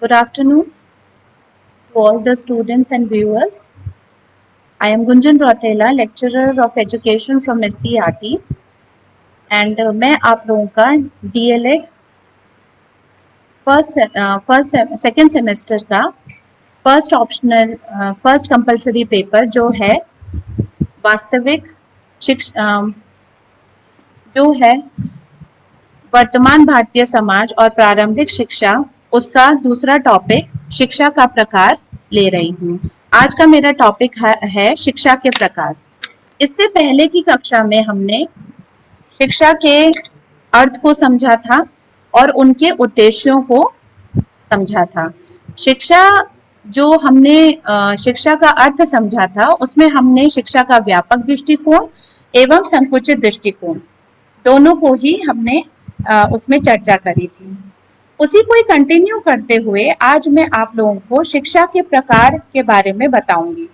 Good afternoon to all the students and viewers. I am Gunjan Rotela, lecturer of education from SCRT, and मैं आप लोगों का DLED second semester का first compulsory paper जो है वास्तविक जो है वर्तमान भारतीय समाज और प्रारंभिक शिक्षा, उसका दूसरा टॉपिक शिक्षा का प्रकार ले रही हूँ। आज का मेरा टॉपिक है शिक्षा के प्रकार। इससे पहले की कक्षा में हमने शिक्षा के अर्थ को समझा था और उनके उद्देश्यों को समझा था। शिक्षा का अर्थ समझा था, उसमें हमने शिक्षा का व्यापक दृष्टिकोण एवं संकुचित दृष्टिकोण दोनों को ही हमने उसमें चर्चा करी थी। उसी को कंटिन्यू करते हुए आज मैं आप लोगों को शिक्षा के प्रकार के बारे में बताऊंगी।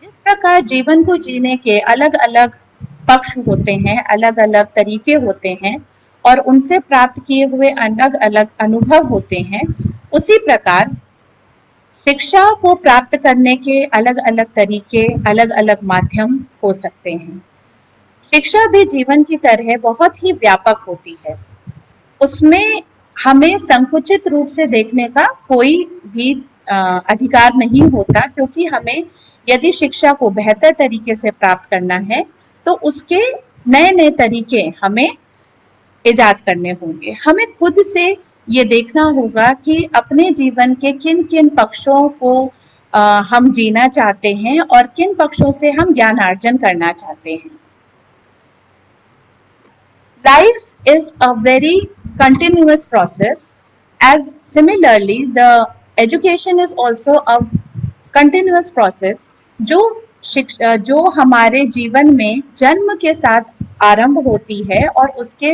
जिस प्रकार जीवन को जीने के अलग अलग पक्ष होते हैं, अलग अलग तरीके होते हैं और उनसे प्राप्त किए हुए अलग अलग अनुभव होते हैं, उसी प्रकार शिक्षा को प्राप्त करने के अलग अलग तरीके, अलग अलग माध्यम हो सकते हैं। शिक्षा भी जीवन की तरह बहुत ही व्यापक होती है। उसमें हमें संकुचित रूप से देखने का कोई भी अधिकार नहीं होता, क्योंकि हमें यदि शिक्षा को बेहतर तरीके से प्राप्त करना है तो उसके नए नए तरीके हमें इजाद करने होंगे। हमें खुद से ये देखना होगा कि अपने जीवन के किन किन पक्षों को हम जीना चाहते हैं और किन पक्षों से हम ज्ञानार्जन करना चाहते हैं। Life is a very continuous process, as similarly the education is also a continuous process जो हमारे जीवन में जन्म के साथ आरंभ होती है और उसके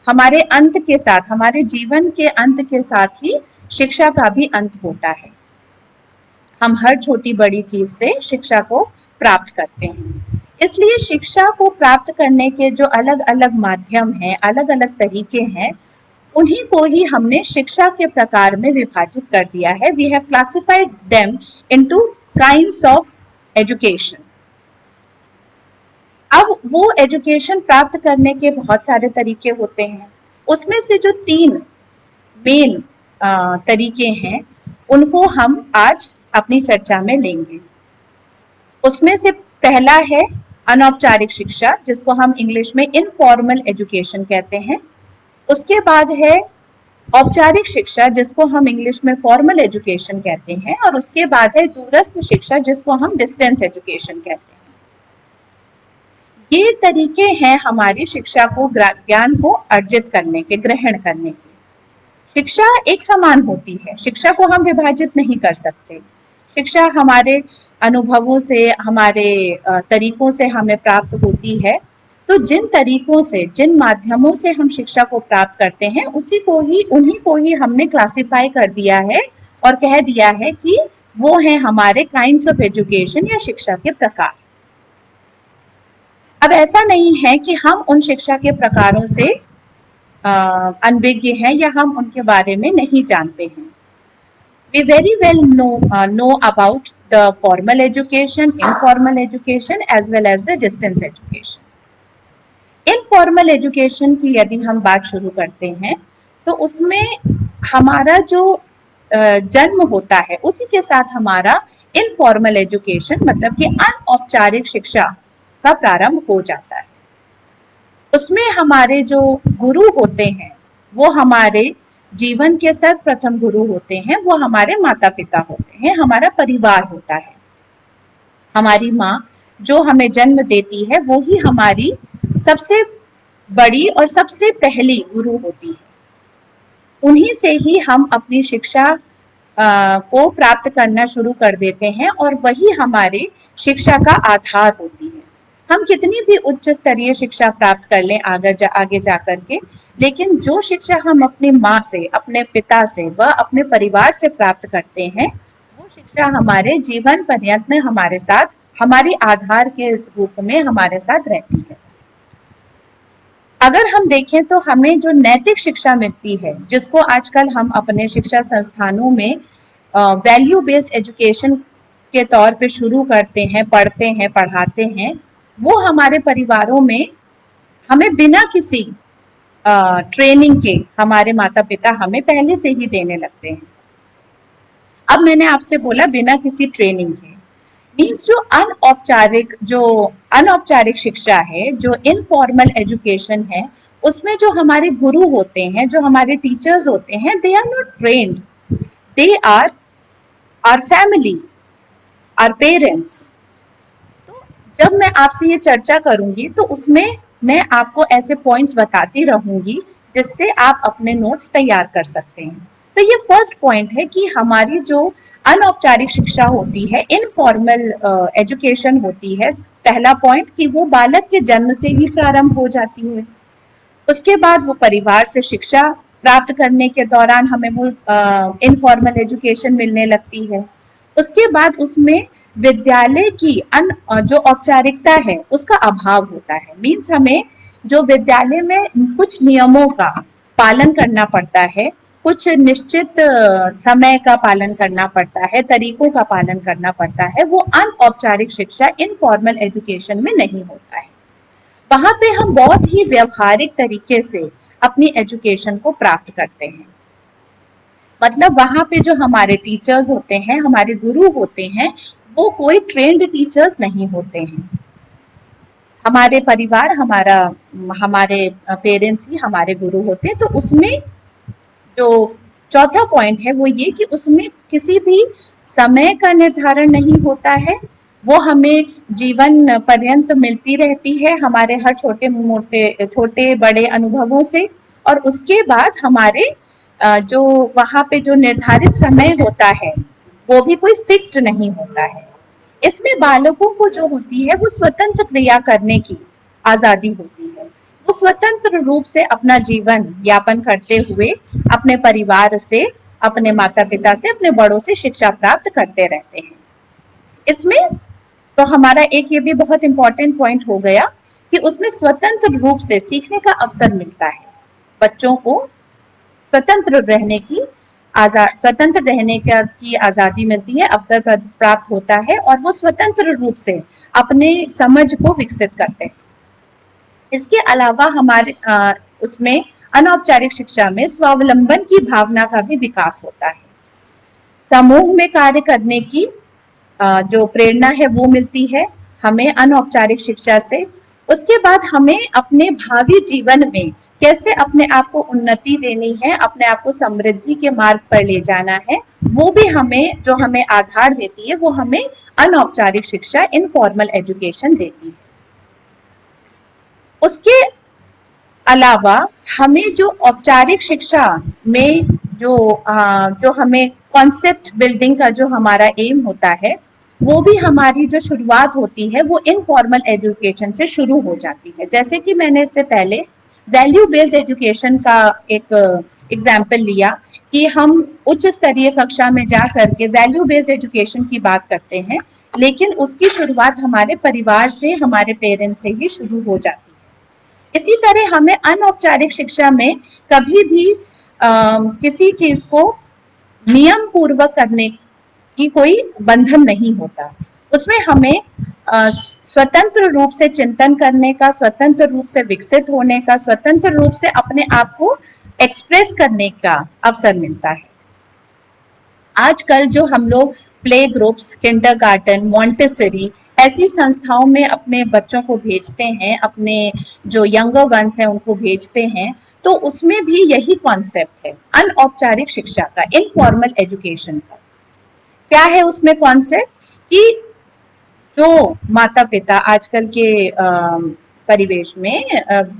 हमारे अंत के साथ, हमारे जीवन के अंत के साथ ही शिक्षा का भी अंत होता है। हम हर छोटी बड़ी चीज से शिक्षा को प्राप्त करते हैं। इसलिए शिक्षा को प्राप्त करने के जो अलग अलग माध्यम हैं, अलग अलग तरीके हैं, उन्हीं को ही हमने शिक्षा के प्रकार में विभाजित कर दिया है। We have classified them into kinds of education. अब वो एजुकेशन प्राप्त करने के बहुत सारे तरीके होते हैं। उसमें से जो 3 मेन तरीके हैं, उनको हम आज अपनी चर्चा में लेंगे। उसमें से पहला है अनौपचारिक शिक्षा, जिसको हम इंग्लिश में इनफॉर्मल एजुकेशन कहते हैं। उसके बाद है औपचारिक शिक्षा, जिसको हम इंग्लिश में फॉर्मल एजुकेशन कहते हैं। और उसके बाद है दूरस्थ शिक्षा, जिसको हम डिस्टेंस एजुकेशन कहते हैं। ये तरीके हैं हमारी शिक्षा को, ज्ञान को अर्जित करने के, ग्रहण करने के। शिक्षा एक समान होती है, शिक्षा को हम विभाजित नहीं कर सकते। शिक्षा हमारे अनुभवों से, हमारे तरीकों से हमें प्राप्त होती है। तो जिन तरीकों से, जिन माध्यमों से हम शिक्षा को प्राप्त करते हैं, उन्हीं को ही हमने क्लासिफाई कर दिया है और कह दिया है कि वो हैं हमारे काइंड्स ऑफ एजुकेशन या शिक्षा के प्रकार। अब ऐसा नहीं है कि हम उन शिक्षा के प्रकारों से अनभिज्ञ हैं या हम उनके बारे में नहीं जानते हैं। We very well know about the formal education, informal education as well as the distance education. Informal education की यदि हम बात शुरू करते हैं तो उसमें हमारा जो जन्म होता है, उसी के साथ हमारा इनफॉर्मल एजुकेशन मतलब कि अनौपचारिक शिक्षा का प्रारंभ हो जाता है। उसमें हमारे जो गुरु होते हैं, वो हमारे जीवन के सर्वप्रथम गुरु होते हैं, वो हमारे माता पिता होते हैं, हमारा परिवार होता है। हमारी माँ जो हमें जन्म देती है, वो ही हमारी सबसे बड़ी और सबसे पहली गुरु होती है। उन्हीं से ही हम अपनी शिक्षा को प्राप्त करना शुरू कर देते हैं और वही हमारे शिक्षा का आधार होती है। हम कितनी भी उच्च स्तरीय शिक्षा प्राप्त कर लें आगे जा करके, लेकिन जो शिक्षा हम अपनी माँ से, अपने पिता से व अपने परिवार से प्राप्त करते हैं, वो शिक्षा हमारे जीवन पर्यंत हमारे साथ, हमारी आधार के रूप में हमारे साथ रहती है। अगर हम देखें तो हमें जो नैतिक शिक्षा मिलती है, जिसको आजकल हम अपने शिक्षा संस्थानों में वैल्यू बेस्ड एजुकेशन के तौर पे शुरू करते हैं, पढ़ते हैं, पढ़ाते हैं, वो हमारे परिवारों में हमें बिना किसी ट्रेनिंग के हमारे माता पिता हमें पहले से ही देने लगते हैं। अब मैंने आपसे बोला बिना किसी ट्रेनिंग के, मीन्स जो अनौपचारिक शिक्षा है, जो इनफॉर्मल एजुकेशन है, उसमें जो हमारे गुरु होते हैं, जो हमारे टीचर्स होते हैं, they are not trained, they are our family, our parents. तो जब मैं आपसे ये चर्चा करूंगी तो उसमें मैं आपको ऐसे पॉइंट्स बताती रहूंगी जिससे आप अपने नोट्स तैयार कर सकते हैं। तो ये फर्स्ट पॉइंट है कि हमारी जो अनौपचारिक शिक्षा होती है, इनफॉर्मल एजुकेशन होती है, पहला पॉइंट कि वो बालक के जन्म से ही प्रारंभ हो जाती है। उसके बाद वो परिवार से शिक्षा प्राप्त करने के दौरान हमें वो इनफॉर्मल एजुकेशन मिलने लगती है। उसके बाद उसमें विद्यालय की जो औपचारिकता है उसका अभाव होता है। मीन्स हमें जो विद्यालय में कुछ नियमों का पालन करना पड़ता है, कुछ निश्चित समय का पालन करना पड़ता है, तरीकों का पालन करना पड़ता है, वो अनौपचारिक शिक्षा इनफॉर्मल एजुकेशन में नहीं होता है। वहां पे हम बहुत ही व्यवहारिक तरीके से अपनी एजुकेशन को प्राप्त करते हैं। मतलब वहां पे जो हमारे टीचर्स होते हैं, हमारे गुरु होते हैं, वो कोई ट्रेंड टीचर्स नहीं होते हैं। हमारे परिवार, हमारे पेरेंट्स ही हमारे गुरु होते हैं। तो उसमें जो चौथा पॉइंट है वो ये कि उसमें किसी भी समय का निर्धारण नहीं होता है, वो हमें जीवन पर्यंत मिलती रहती है हमारे हर छोटे बड़े अनुभवों से। और उसके बाद हमारे जो वहां पे जो निर्धारित समय होता है वो भी कोई फिक्स्ड नहीं होता है। इसमें बालकों को जो होती है वो स्वतंत्र क्रिया करने की आजादी होती है। वो स्वतंत्र रूप से अपना जीवन यापन करते हुए अपने परिवार से, अपने माता पिता से, अपने बड़ों से शिक्षा प्राप्त करते रहते हैं। इसमें तो हमारा एक ये भी बहुत इंपॉर्टेंट पॉइंट हो गया कि उसमें स्वतंत्र रूप से सीखने का अवसर मिलता है। बच्चों को स्वतंत्र रहने की आजादी मिलती है, अवसर प्राप्त होता है और वो स्वतंत्र रूप से अपने समझ को विकसित करते हैं। इसके अलावा हमारे उसमें अनौपचारिक शिक्षा में स्वावलंबन की भावना का भी विकास होता है। समूह में कार्य करने की जो प्रेरणा है वो मिलती है हमें अनौपचारिक शिक्षा से। उसके बाद हमें अपने भावी जीवन में कैसे अपने आप को उन्नति देनी है, अपने आप को समृद्धि के मार्ग पर ले जाना है, वो भी हमें आधार देती है, वो हमें अनौपचारिक शिक्षा, इनफॉर्मल एजुकेशन देती है। उसके अलावा हमें जो औपचारिक शिक्षा में जो हमें कॉन्सेप्ट बिल्डिंग का जो हमारा एम होता है, वो भी हमारी जो शुरुआत होती है वो इनफॉर्मल एजुकेशन से शुरू हो जाती है। जैसे कि मैंने इससे पहले वैल्यू बेस्ड एजुकेशन का एक एग्जाम्पल लिया कि हम उच्च स्तरीय कक्षा में जा करके वैल्यू बेस्ड एजुकेशन की बात करते हैं, लेकिन उसकी शुरुआत हमारे परिवार से, हमारे पेरेंट्स से ही शुरू हो जाती है। इसी तरह हमें अनौपचारिक शिक्षा में कभी भी किसी चीज को नियम पूर्वक करने की कोई बंधन नहीं होता। उसमें हमें स्वतंत्र रूप से चिंतन करने का, स्वतंत्र रूप से विकसित होने का, स्वतंत्र रूप से अपने आप को एक्सप्रेस करने का अवसर मिलता है। आजकल जो हम लोग प्ले ग्रुप्स, किंडरगार्टन, मॉन्टेसरी ऐसी संस्थाओं में अपने बच्चों को भेजते हैं, अपने जो यंगर वंस हैं उनको भेजते हैं, तो उसमें भी यही कॉन्सेप्ट है अनौपचारिक शिक्षा का, इनफॉर्मल एजुकेशन का। क्या है उसमें कॉन्सेप्ट कि जो माता पिता आजकल के परिवेश में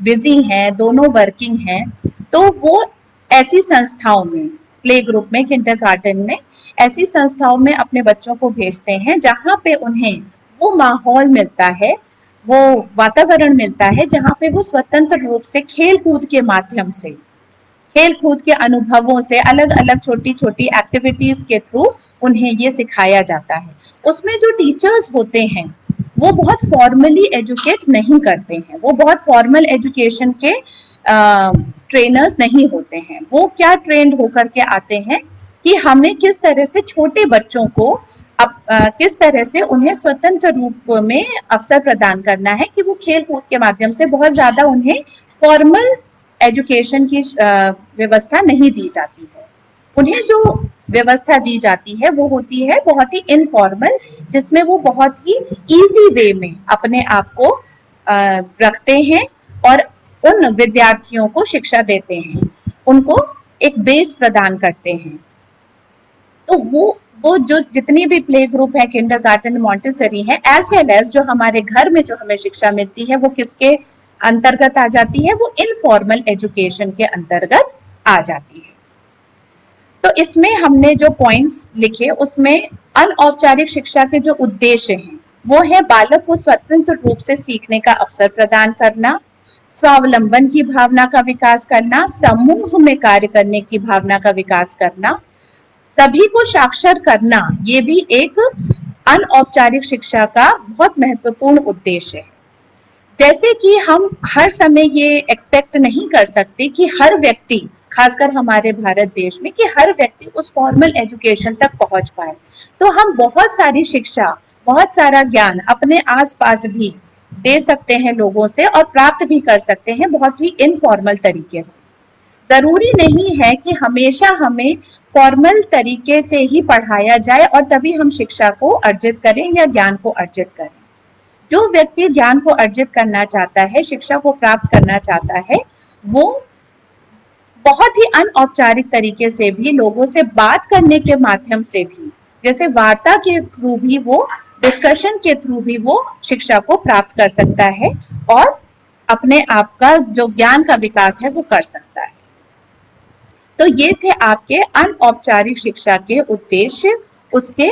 बिजी हैं, दोनों वर्किंग हैं, तो वो ऐसी संस्थाओं में, प्ले ग्रुप में, किंडरगार्टन में, ऐसी संस्थाओं में अपने बच्चों को भेजते हैं जहां पे उन्हें वो माहौल मिलता है, वो वातावरण मिलता है जहां पे वो स्वतंत्र रूप से खेल कूद के माध्यम से, खेल कूद के अनुभवों से, अलग अलग छोटी छोटी एक्टिविटीज के थ्रू उन्हें ये सिखाया जाता है। उसमें जो टीचर्स होते हैं वो बहुत फॉर्मली एजुकेट नहीं करते हैं, वो बहुत फॉर्मल एजुकेशन के ट्रेनर्स नहीं होते हैं। वो क्या ट्रेंड होकर के आते हैं कि हमें किस तरह से छोटे बच्चों को किस तरह से उन्हें स्वतंत्र रूप में अवसर प्रदान करना है कि वो खेल कूद के माध्यम से, बहुत ज्यादा उन्हें फॉर्मल एजुकेशन की व्यवस्था नहीं दी जाती है। उन्हें जो व्यवस्था दी जाती है वो होती है बहुत ही इनफॉर्मल, जिसमें वो बहुत ही इजी वे में अपने आप को रखते हैं और उन विद्यार्थियों को शिक्षा देते हैं, उनको एक बेस प्रदान करते हैं। तो वो जो जितनी भी प्ले ग्रुप है, किंडरगार्टन, मॉन्टेसरी है, एज वेल एज जो हमारे घर में जो हमें शिक्षा मिलती है, वो किसके अंतर्गत आ जाती है? वो इनफॉर्मल एजुकेशन के अंतर्गत आ जाती है। तो इसमें हमने जो पॉइंट्स लिखे उसमें अनौपचारिक शिक्षा के जो उद्देश्य हैं वो है बालक को स्वतंत्र रूप से सीखने का अवसर प्रदान करना, स्वावलंबन की भावना का विकास करना, समूह में कार्य करने की भावना का विकास करना, सभी को साक्षर करना, ये भी एक अनौपचारिक शिक्षा का बहुत महत्वपूर्ण उद्देश्य है। जैसे कि हम हर समय ये एक्सपेक्ट नहीं कर सकते कि हर व्यक्ति, खासकर हमारे भारत देश में, कि हर व्यक्ति उस फॉर्मल एजुकेशन तक पहुंच पाए। तो हम बहुत सारी शिक्षा, बहुत सारा ज्ञान अपने आसपास भी दे सकते हैं लोगों से और प्राप्त भी कर सकते हैं बहुत ही इनफॉर्मल तरीके से। जरूरी नहीं है कि हमेशा हमें फॉर्मल तरीके से ही पढ़ाया जाए और तभी हम शिक्षा को अर्जित करें या ज्ञान को अर्जित करें। जो व्यक्ति ज्ञान को अर्जित करना चाहता है, शिक्षा को प्राप्त करना चाहता है, वो बहुत ही अनौपचारिक तरीके से भी, लोगों से बात करने के माध्यम से भी, जैसे वार्ता के थ्रू भी, वो डिस्कशन के थ्रू भी वो शिक्षा को प्राप्त कर सकता है और अपने आप का जो ज्ञान का विकास है वो कर सकता है। तो ये थे आपके अनौपचारिक शिक्षा के उद्देश्य, उसके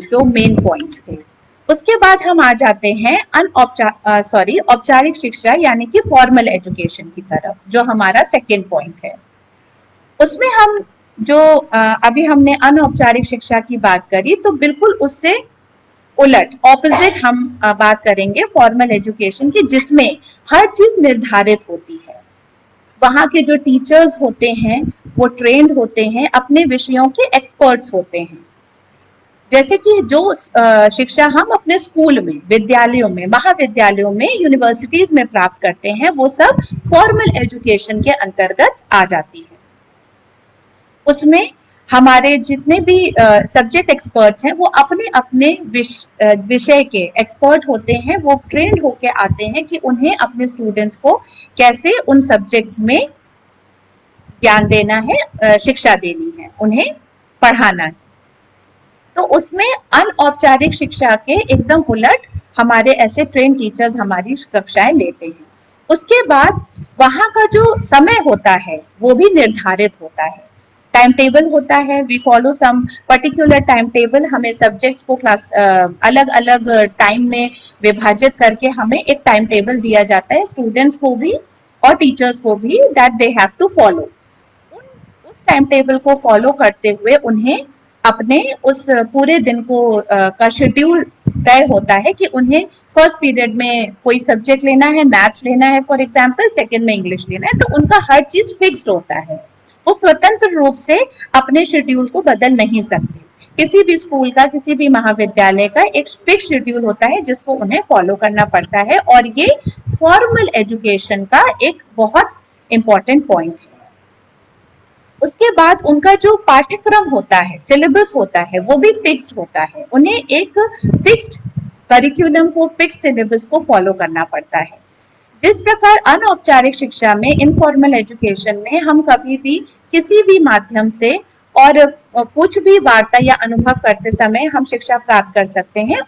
जो मेन पॉइंट्स थे। उसके बाद हम आ जाते हैं औपचारिक शिक्षा यानी कि फॉर्मल एजुकेशन की तरफ, जो हमारा सेकेंड पॉइंट है। उसमें हम जो अभी हमने अनौपचारिक शिक्षा की बात करी, तो बिल्कुल उससे उलट, ऑपोजिट हम बात करेंगे फॉर्मल एजुकेशन की, जिसमें हर चीज निर्धारित होती है। वहां के जो टीचर्स होते हैं वो ट्रेंड होते हैं, अपने विषयों के एक्सपर्ट्स होते हैं। जैसे कि जो शिक्षा हम अपने स्कूल में, विद्यालयों में, महाविद्यालयों में, यूनिवर्सिटीज में प्राप्त करते हैं, वो सब फॉर्मल एजुकेशन के अंतर्गत आ जाती है। उसमें हमारे जितने भी सब्जेक्ट एक्सपर्ट्स हैं वो अपने अपने विषय के एक्सपर्ट होते हैं। वो ट्रेंड होके आते हैं कि उन्हें अपने स्टूडेंट्स को कैसे उन सब्जेक्ट्स में ज्ञान देना है, शिक्षा देनी है, उन्हें पढ़ाना है। तो उसमें अनौपचारिक शिक्षा के एकदम उलट हमारे ऐसे ट्रेन टीचर्स हमारी कक्षाएं लेते हैं। उसके बाद वहां का जो समय होता है वो भी निर्धारित होता है, टाइम टेबल होता है। We follow some particular time table. हमें सब्जेक्ट्स को क्लास अलग अलग टाइम में विभाजित करके हमें एक टाइम टेबल दिया जाता है, स्टूडेंट्स को भी और टीचर्स को भी, that they have to follow. उस टाइम टेबल को फॉलो करते हुए उन्हें अपने उस पूरे दिन को का शेड्यूल तय होता है कि उन्हें फर्स्ट पीरियड में कोई सब्जेक्ट लेना है, मैथ्स लेना है फॉर एग्जांपल, सेकंड में इंग्लिश लेना है। तो उनका हर चीज फिक्स्ड होता है, वो स्वतंत्र रूप से अपने शेड्यूल को बदल नहीं सकते। किसी भी स्कूल का, किसी भी महाविद्यालय का एक फिक्स शेड्यूल होता है जिसको उन्हें फॉलो करना पड़ता है, और ये फॉर्मल एजुकेशन का एक बहुत इंपॉर्टेंट पॉइंट है। उसके बाद उनका जो पाठ्यक्रम होता है, सिलेबस होता है, वो भी फिक्स्ड होता है। उन्हें एक फिक्स्ड करिकुलम को, फिक्स्ड सिलेबस को फॉलो करना पड़ता है। जिस प्रकार अनौपचारिक शिक्षा में, इनफॉर्मल एजुकेशन में, हम कभी भी किसी भी माध्यम से और कुछ भी वार्ता या अनुभव करते समय हम शिक्षा प्राप्त कर सकते हैं,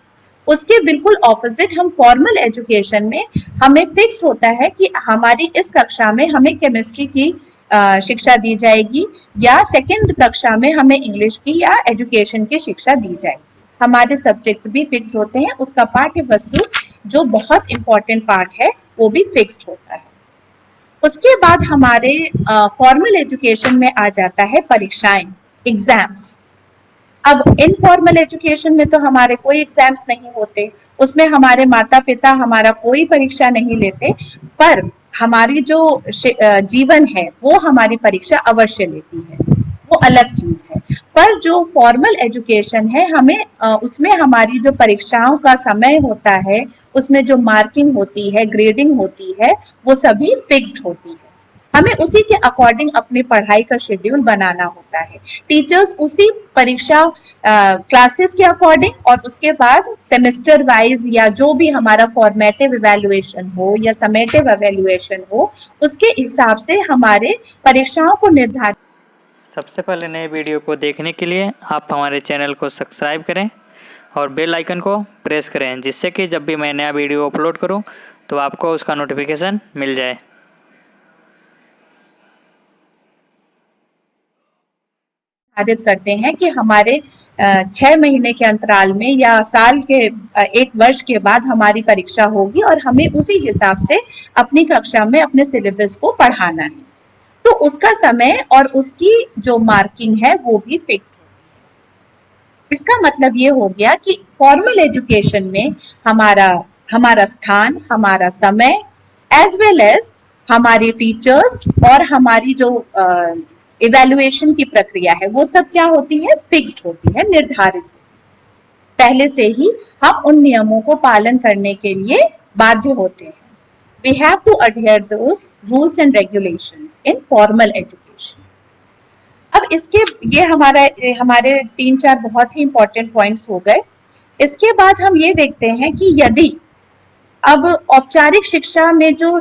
उसके बिल्कुल ऑपोजिट हम फॉर्मल एजुकेशन में हमें फिक्स होता है कि हमारी इस कक्षा में हमें केमिस्ट्री की शिक्षा दी जाएगी, या सेकंड कक्षा में हमें इंग्लिश की या एजुकेशन की शिक्षा दी जाएगी। हमारे सब्जेक्ट्स भी फिक्स्ड होते हैं, उसका पाठ्य वस्तु जो बहुत इंपॉर्टेंट पार्ट है वो भी फिक्स्ड होता है। उसके बाद हमारे फॉर्मल एजुकेशन में आ जाता है परीक्षाएं, एग्जाम्स। अब इनफॉर्मल एजुकेशन में तो हमारे कोई एग्जाम्स नहीं होते, उसमें हमारे माता पिता हमारा कोई परीक्षा नहीं लेते, पर हमारी जो जीवन है वो हमारी परीक्षा अवश्य लेती है, वो अलग चीज है। पर जो फॉर्मल एजुकेशन है, हमें उसमें हमारी जो परीक्षाओं का समय होता है, उसमें जो मार्किंग होती है, ग्रेडिंग होती है, वो सभी फिक्स्ड होती है। हमें उसी के अकॉर्डिंग अपनी पढ़ाई का शेड्यूल बनाना होता है। टीचर्स उसी परीक्षा क्लासेस के अकॉर्डिंग और उसके बाद सेमेस्टर वाइज या जो भी हमारा फॉर्मेटिव इवैल्यूएशन हो या समेटिव इवैल्यूएशन हो, उसके हिसाब से हमारे परीक्षाओं को निर्धारित। सबसे पहले नए वीडियो को देखने के लिए आप हमारे चैनल को सब्सक्राइब करें और बेल आइकन को प्रेस करें, जिससे कि जब भी मैं नया वीडियो अपलोड करूं तो आपको उसका नोटिफिकेशन मिल जाए। निर्धारित करते हैं कि हमारे 6 महीने के अंतराल में या साल के 1 वर्ष के बाद हमारी परीक्षा होगी और हमें उसी हिसाब से अपनी कक्षा में अपने सिलेबस को पढ़ाना है। तो उसका समय और उसकी जो मार्किंग है वो भी फिक्स। इसका मतलब ये हो गया कि फॉर्मल एजुकेशन में हमारा हमारा स्थान, हमारा समय, एज वेल एज हमारी टीचर्स और हमारी जो इवैल्यूएशन की प्रक्रिया है, वो सब क्या होती है, फिक्स्ड होती है, निर्धारित होती है। पहले से ही हम उन नियमों को पालन करने के लिए बाध्य होते हैं। We have to adhere those rules and regulations in formal education. अब इसके ये हमारे 3-4 बहुत ही इंपॉर्टेंट पॉइंट्स हो गए। इसके बाद हम ये देखते हैं कि यदि अब औपचारिक शिक्षा में जो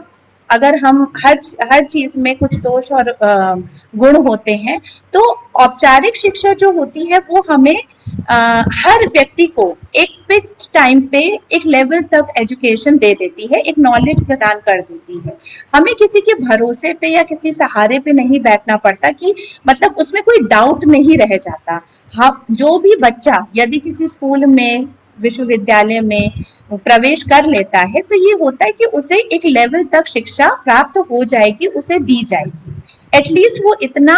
अगर हम हर चीज में कुछ दोष और गुण होते हैं, तो औपचारिक शिक्षा जो होती है वो हमें हर व्यक्ति को एक फिक्स्ड टाइम पे एक लेवल तक एजुकेशन दे देती है, एक नॉलेज प्रदान कर देती है। हमें किसी के भरोसे पे या किसी सहारे पे नहीं बैठना पड़ता कि मतलब उसमें कोई डाउट नहीं रह जाता। हाँ, जो भी बच्चा यदि किसी स्कूल में, विश्वविद्यालय में प्रवेश कर लेता है, तो ये होता है कि उसे एक लेवल तक शिक्षा प्राप्त हो जाएगी, उसे दी जाएगी। एटलीस्ट वो इतना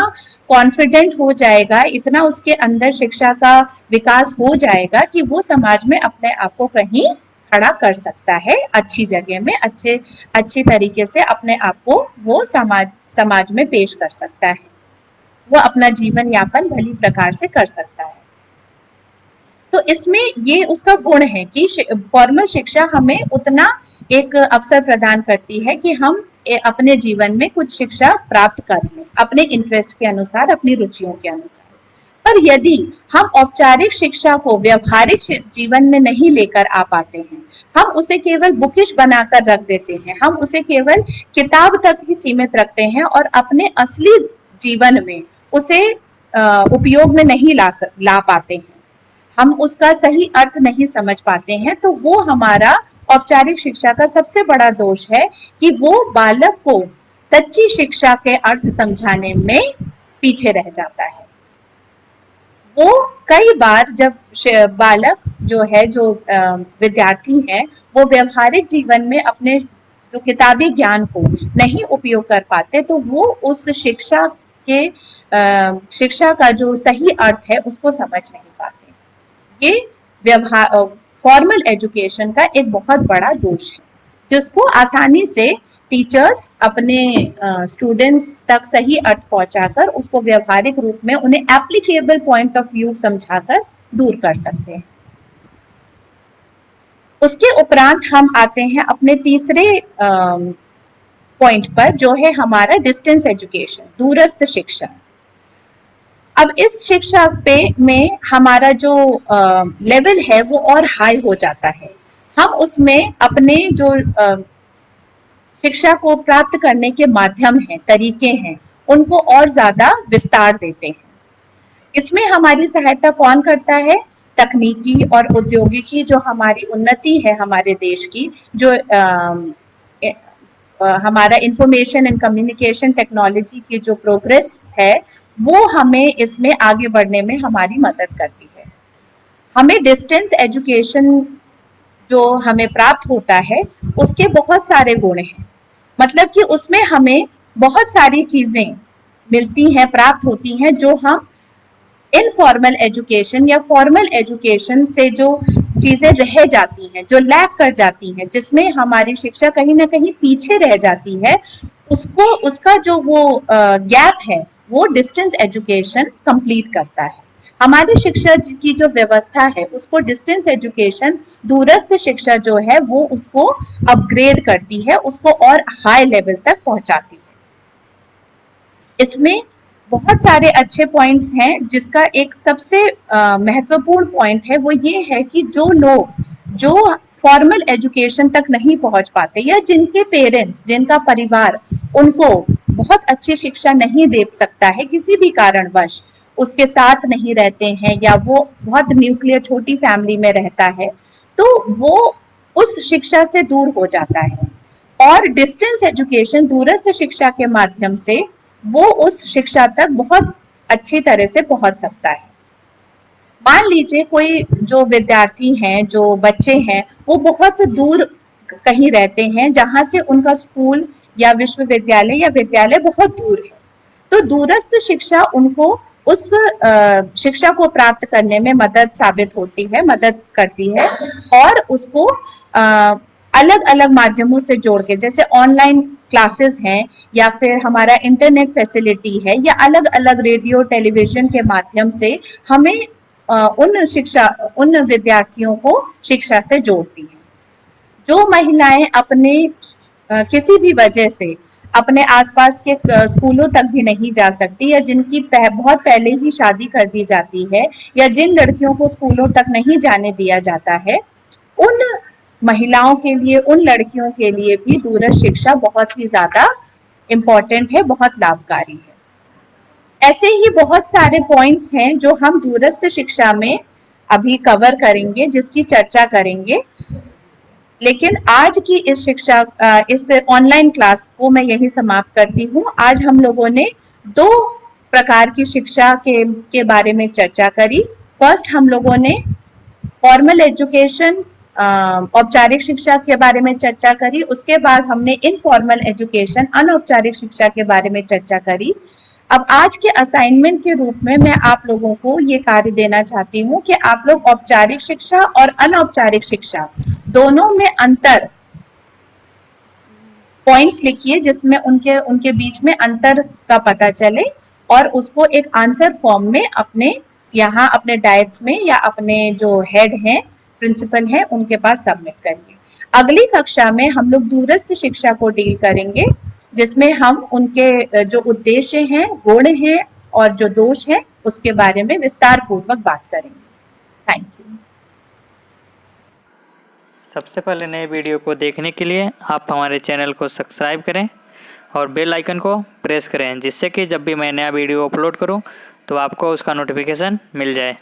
कॉन्फिडेंट हो जाएगा, इतना उसके अंदर शिक्षा का विकास हो जाएगा कि वो समाज में अपने आप को कहीं खड़ा कर सकता है, अच्छी जगह में, अच्छी तरीके से अपने आप को वो समाज में पेश कर सकता है, वो अपना जीवन यापन भली प्रकार से कर सकता है। तो इसमें ये उसका गुण है कि फॉर्मल शिक्षा हमें उतना एक अवसर प्रदान करती है कि हम अपने जीवन में कुछ शिक्षा प्राप्त कर लें, अपने इंटरेस्ट के अनुसार, अपनी रुचियों के अनुसार। पर यदि हम औपचारिक शिक्षा को व्यवहारिक जीवन में नहीं लेकर आ पाते हैं, हम उसे केवल बुकिश बनाकर रख देते हैं, हम उसे केवल किताब तक ही सीमित रखते हैं और अपने असली जीवन में उसे उपयोग में नहीं ला पाते हैं, हम उसका सही अर्थ नहीं समझ पाते हैं, तो वो हमारा औपचारिक शिक्षा का सबसे बड़ा दोष है कि वो बालक को सच्ची शिक्षा के अर्थ समझाने में पीछे रह जाता है। वो कई बार जब बालक जो है, जो विद्यार्थी है, वो व्यवहारिक जीवन में अपने जो किताबी ज्ञान को नहीं उपयोग कर पाते, तो वो उस शिक्षा का जो सही अर्थ है उसको समझ नहीं पाते। ये फॉर्मल एजुकेशन का एक बहुत बड़ा दोष है, जिसको आसानी से टीचर्स अपने स्टूडेंट्स तक सही अर्थ पहुंचाकर उसको व्यवहारिक रूप में उन्हें एप्लीकेबल पॉइंट ऑफ व्यू समझाकर दूर कर सकते हैं। उसके उपरांत हम आते हैं अपने तीसरे पॉइंट पर, जो है हमारा डिस्टेंस एजुकेशन, दूरस्थ शिक्षा। अब इस शिक्षा में हमारा जो लेवल है वो और हाई हो जाता है। हम उसमें अपने जो शिक्षा को प्राप्त करने के माध्यम हैं, तरीके हैं, उनको और ज्यादा विस्तार देते हैं। इसमें हमारी सहायता कौन करता है? तकनीकी और औद्योगिकी जो हमारी उन्नति है हमारे देश की, जो हमारा इंफॉर्मेशन एंड कम्युनिकेशन टेक्नोलॉजी की जो प्रोग्रेस है, वो हमें इसमें आगे बढ़ने में हमारी मदद करती है। हमें डिस्टेंस एजुकेशन जो हमें प्राप्त होता है, उसके बहुत सारे गुण हैं। मतलब कि उसमें हमें बहुत सारी चीजें मिलती हैं, प्राप्त होती हैं, जो हम इनफॉर्मल एजुकेशन या फॉर्मल एजुकेशन से जो चीजें रह जाती हैं, जो लैक कर जाती हैं, जिसमें हमारी शिक्षा कहीं ना कहीं पीछे रह जाती है, उसका जो वो गैप है वो डिस्टेंस एजुकेशन कंप्लीट करता है। हमारी शिक्षा की जो व्यवस्था है उसको डिस्टेंस एजुकेशन, दूरस्थ शिक्षा जो है वो उसको अपग्रेड करती है, उसको और हाई लेवल तक पहुंचाती है। इसमें बहुत सारे अच्छे पॉइंट्स हैं, जिसका एक सबसे महत्वपूर्ण पॉइंट है वो ये है कि जो लोग जो फॉर्मल एजुकेशन तक नहीं पहुंच पाते या जिनके पेरेंट्स, जिनका परिवार उनको बहुत अच्छी शिक्षा नहीं दे सकता है, किसी भी कारणवश उसके साथ नहीं रहते हैं या वो बहुत न्यूक्लियर छोटी फैमिली में रहता है, तो वो उस शिक्षा से दूर हो जाता है। और डिस्टेंस एजुकेशन, दूरस्थ शिक्षा के माध्यम से वो उस शिक्षा तक बहुत अच्छी तरह से पहुंच सकता है। मान लीजिए कोई जो विद्यार्थी हैं, जो बच्चे हैं, वो बहुत दूर कहीं रहते हैं जहां से उनका स्कूल या विश्वविद्यालय या विद्यालय बहुत दूर है, तो दूरस्थ शिक्षा उनको उस शिक्षा को प्राप्त करने में मदद साबित होती है, मदद करती है, और उसको अलग अलग माध्यमों से जोड़ के, जैसे ऑनलाइन क्लासेस हैं या फिर हमारा इंटरनेट फैसिलिटी है या अलग अलग रेडियो टेलीविजन के माध्यम से हमें उन विद्यार्थियों को शिक्षा से जोड़ती है। जो महिलाएं अपने किसी भी वजह से अपने आसपास के स्कूलों तक भी नहीं जा सकती, या जिनकी बहुत पहले ही शादी कर दी जाती है, या जिन लड़कियों को स्कूलों तक नहीं जाने दिया जाता है, उन महिलाओं के लिए, उन लड़कियों के लिए भी दूरस्थ शिक्षा बहुत ही ज्यादा इम्पोर्टेंट है, बहुत लाभकारी है। ऐसे ही बहुत सारे पॉइंट्स हैं जो हम दूरस्थ शिक्षा में अभी कवर करेंगे, जिसकी चर्चा करेंगे। लेकिन आज की इस ऑनलाइन क्लास को मैं यही समाप्त करती हूँ। आज हम लोगों ने 2 प्रकार की शिक्षा के बारे में चर्चा करी। फर्स्ट हम लोगों ने फॉर्मल एजुकेशन, औपचारिक शिक्षा के बारे में चर्चा करी। उसके बाद हमने इनफॉर्मल एजुकेशन, अनौपचारिक शिक्षा के बारे में चर्चा करी। अब आज के असाइनमेंट के रूप में मैं आप लोगों को ये कार्य देना चाहती हूँ कि आप लोग औपचारिक शिक्षा और अनौपचारिक शिक्षा दोनों में अंतर पॉइंट्स लिखिए, जिसमें उनके बीच में अंतर का पता चले, और उसको एक आंसर फॉर्म में अपने डायट्स में या अपने जो हेड हैं, प्रिंसिपल हैं, उनके पास सबमिट करिए। अगली कक्षा में हम लोग दूरस्थ शिक्षा को डील करेंगे, जिसमें हम उनके जो उद्देश्य हैं, गुण हैं और जो दोष हैं उसके बारे में विस्तार पूर्वक बात करेंगे। Thank you. सबसे पहले नए वीडियो को देखने के लिए आप हमारे चैनल को सब्सक्राइब करें और बेल आइकन को प्रेस करें, जिससे कि जब भी मैं नया वीडियो अपलोड करूं तो आपको उसका नोटिफिकेशन मिल जाए।